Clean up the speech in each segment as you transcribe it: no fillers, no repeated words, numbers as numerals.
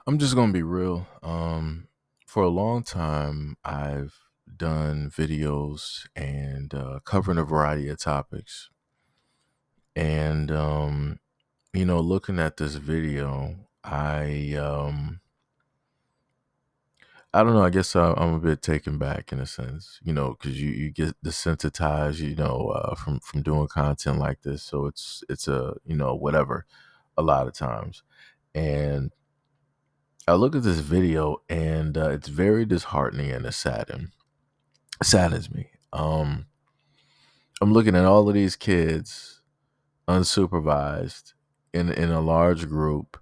I'm just gonna be real. For a long time, I've done videos and covering a variety of topics. And looking at this video, I don't know. I guess I'm a bit taken back in a sense, because you get desensitized, from doing content like this. So it's a whatever a lot of times, and I look at this video and it's very disheartening and saddens me. I'm looking at all of these kids unsupervised in a large group,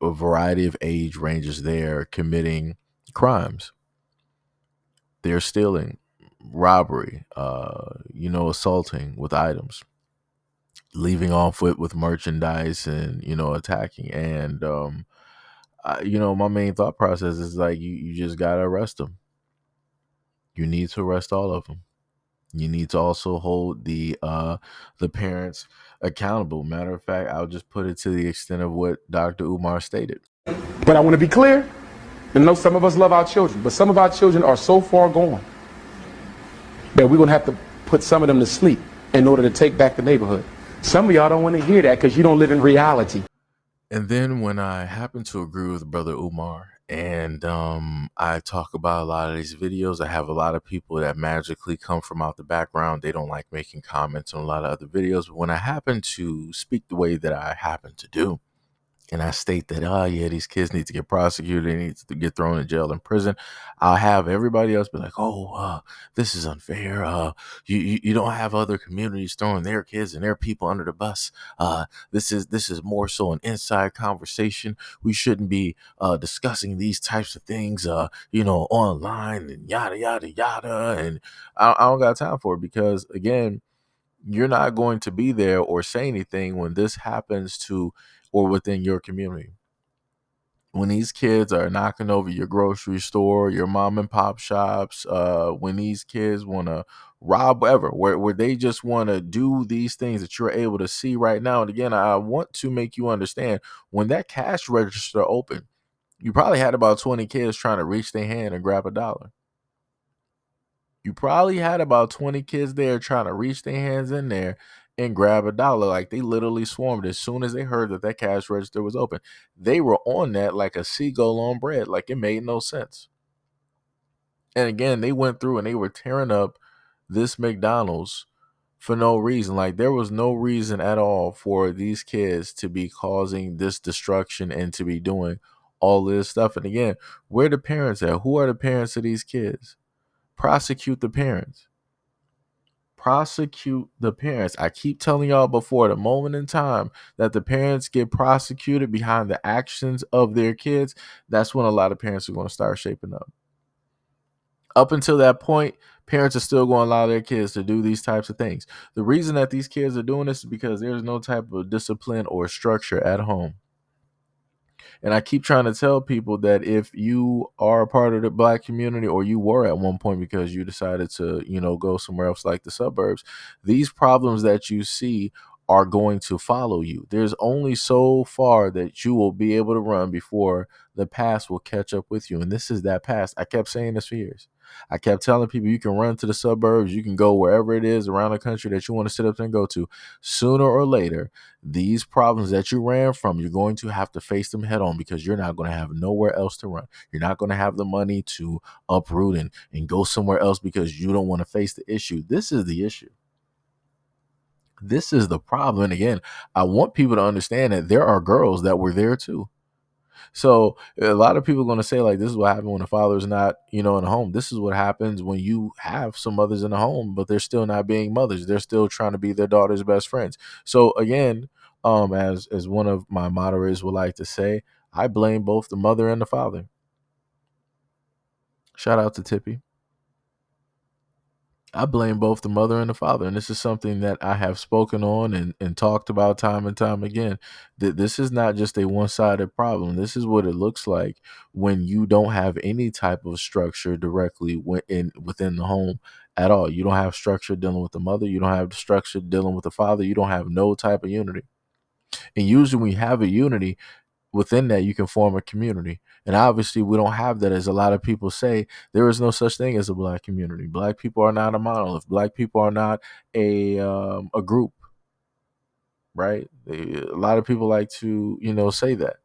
a variety of age ranges there committing crimes. They're stealing, robbery, assaulting with items, leaving off with merchandise and, attacking. And, my main thought process is like, you just got to arrest them. You need to arrest all of them. You need to also hold the parents accountable. Matter of fact, I'll just put it to the extent of what Dr. Umar stated. But I want to be clear. I know some of us love our children, but some of our children are so far gone that we're going to have to put some of them to sleep in order to take back the neighborhood. Some of y'all don't want to hear that because you don't live in reality. And then when I happen to agree with Brother Umar and I talk about a lot of these videos, I have a lot of people that magically come from out the background. They don't like making comments on a lot of other videos. But when I happen to speak the way that I happen to do, and I state that, oh yeah, these kids need to get prosecuted, they need to get thrown in jail and prison, I'll have everybody else be like, oh, this is unfair. You don't have other communities throwing their kids and their people under the bus. This is more so an inside conversation. We shouldn't be discussing these types of things, online and yada yada yada. And I don't got time for it because again, you're not going to be there or say anything when this happens to or within your community. When these kids are knocking over your grocery store, your mom and pop shops, when these kids want to rob whatever, where they just want to do these things that you're able to see right now. And again, I want to make you understand when that cash register opened, you probably had about 20 kids trying to reach their hand and grab a dollar. You probably had about 20 kids there trying to reach their hands in there and grab a dollar. Like they literally swarmed as soon as they heard that that cash register was open. They were on that like a seagull on bread. Like it made no sense. And again, they went through and they were tearing up this McDonald's for no reason. Like there was no reason at all for these kids to be causing this destruction and to be doing all this stuff. And again, where the parents at? Who are the parents of these kids? Prosecute the parents. Prosecute the parents. I keep telling y'all before the moment in time that the parents get prosecuted behind the actions of their kids, that's when a lot of parents are going to start shaping up. Up until that point, parents are still going to allow their kids to do these types of things. The reason that these kids are doing this is because there's no type of discipline or structure at home. And I keep trying to tell people that if you are a part of the black community or you were at one point because you decided to, go somewhere else like the suburbs, these problems that you see are going to follow you. There's only so far that you will be able to run before the past will catch up with you. And this is that past. I kept saying this for years. I kept telling people you can run to the suburbs, you can go wherever it is around the country that you want to sit up and go to. Sooner or later, these problems that you ran from, you're going to have to face them head on because you're not going to have nowhere else to run. You're not going to have the money to uproot and go somewhere else because you don't want to face the issue. This is the issue. This is the problem. And again, I want people to understand that there are girls that were there too. So a lot of people are going to say like, this is what happened when the father is not, in the home. This is what happens when you have some mothers in the home, but they're still not being mothers. They're still trying to be their daughter's best friends. So again, as one of my moderators would like to say, I blame both the mother and the father. Shout out to Tippy. I blame both the mother and the father. And this is something that I have spoken on and talked about time and time again. That this is not just a one-sided problem. This is what it looks like when you don't have any type of structure directly within the home at all. You don't have structure dealing with the mother. You don't have structure dealing with the father. You don't have no type of unity. And usually when you have a unity, within that you can form a community. And obviously we don't have that. As a lot of people say, there is no such thing as a black community. Black people are not a monolith. Black people are not a group, right? A lot of people like to, say that.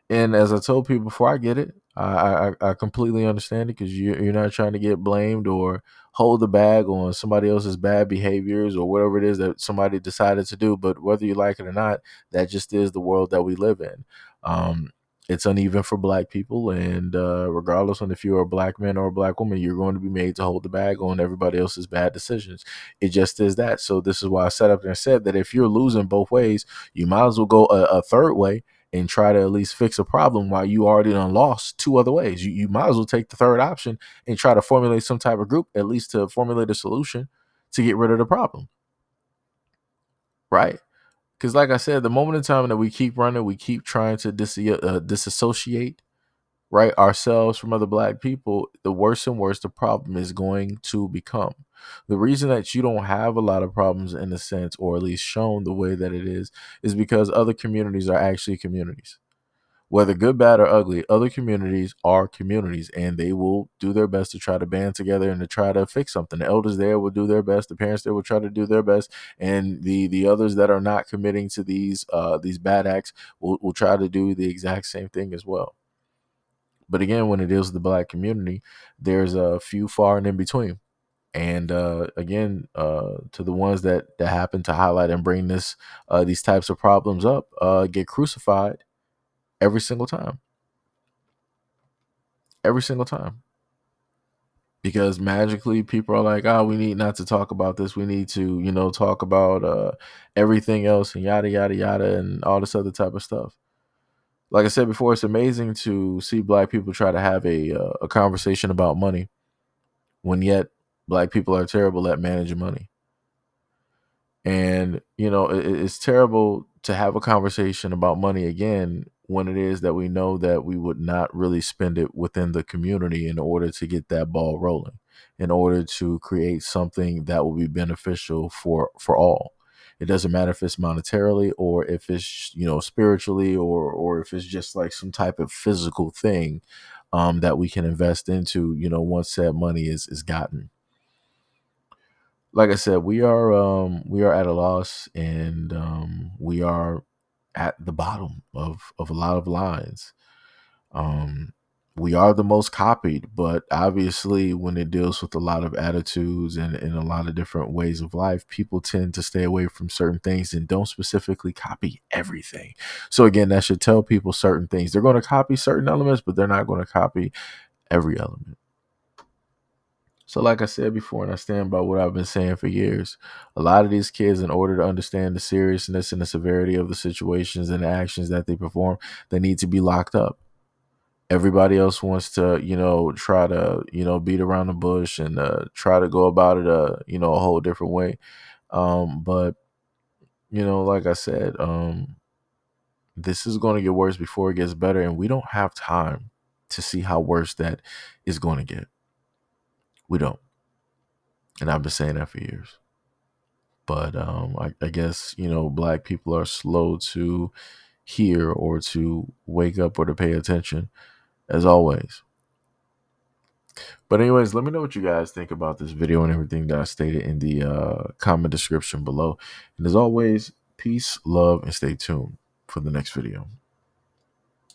And as I told people before, I get it. I completely understand it, because you're not trying to get blamed or hold the bag on somebody else's bad behaviors or whatever it is that somebody decided to do. But whether you like it or not, that just is the world that we live in. Um, it's uneven for black people, and regardless on if you're a black man or a black woman, you're going to be made to hold the bag on everybody else's bad decisions. It just is that. So this is why I sat up there and said that if you're losing both ways, you might as well go a third way and try to at least fix a problem while you already done lost two other ways. You might as well take the third option and try to formulate some type of group, at least to formulate a solution to get rid of the problem. Right? Because like I said, the moment in time that we keep running, we keep trying to disassociate, right, ourselves from other black people, the worse and worse the problem is going to become. The reason that you don't have a lot of problems in a sense, or at least shown the way that it is because other communities are actually communities. Whether good, bad, or ugly, other communities are communities, and they will do their best to try to band together and to try to fix something. The elders there will do their best. The parents there will try to do their best, and the others that are not committing to these bad acts will try to do the exact same thing as well. But again, when it deals with the black community, there's a few far and in between. And again, to the ones that happen to highlight and bring these types of problems up, get crucified every single time. Every single time. Because magically people are like, oh, we need not to talk about this. We need to, talk about everything else and yada, yada, yada, and all this other type of stuff. Like I said before, it's amazing to see black people try to have a conversation about money, when yet black people are terrible at managing money. And, it's terrible to have a conversation about money again when it is that we know that we would not really spend it within the community in order to get that ball rolling, in order to create something that will be beneficial for all. It doesn't matter if it's monetarily or if it's, spiritually, or if it's just like some type of physical thing that we can invest into, once that money is gotten. Like I said, we are at a loss, and we are at the bottom of a lot of lines. Um, we are the most copied, but obviously, when it deals with a lot of attitudes and a lot of different ways of life, people tend to stay away from certain things and don't specifically copy everything. So again, that should tell people certain things. They're going to copy certain elements, but they're not going to copy every element. So, like I said before, and I stand by what I've been saying for years, a lot of these kids, in order to understand the seriousness and the severity of the situations and the actions that they perform, they need to be locked up. Everybody else wants to, try to, beat around the bush and try to go about it, a whole different way. But, like I said, this is going to get worse before it gets better, and we don't have time to see how worse that is going to get. We don't. And I've been saying that for years. But I guess, black people are slow to hear or to wake up or to pay attention, as always. But anyways, let me know what you guys think about this video and everything that I stated in the comment description below. And as always, peace, love, and stay tuned for the next video.